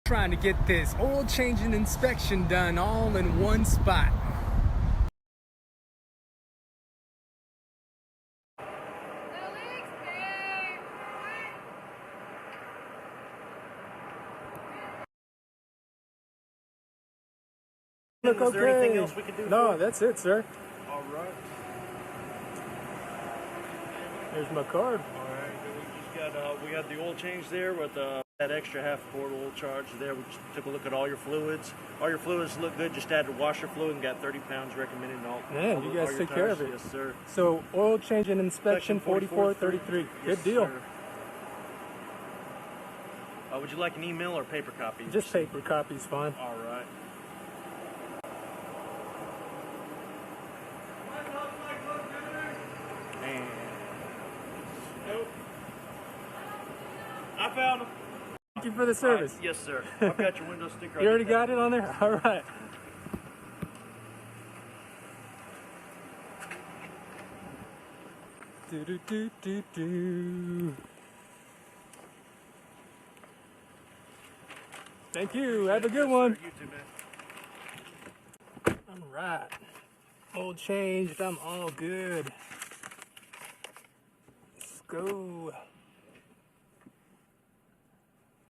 Trying to get this oil change and inspection done all in one spot. Look, Is there anything else we can do? No, that's it, sir. All right. There's my card. All right. We got the oil change there with that extra half quart oil charge there. We just took a look at all your fluids. All your fluids look good. Just added washer fluid and got 30 pounds recommended. Man, you guys take care of it. Yes, sir. So oil change and inspection 4433. Good deal. Sir. Would you like an email or paper copy? Just paper copy's fine. All right. And nope. I found them. Thank you for the service. Yes, sir. I've got your window sticker. You already got it on there? All right. Do do do do do. Thank you. Have a good one. You too, man. All right. Oil changed. I'm all good. Let's go.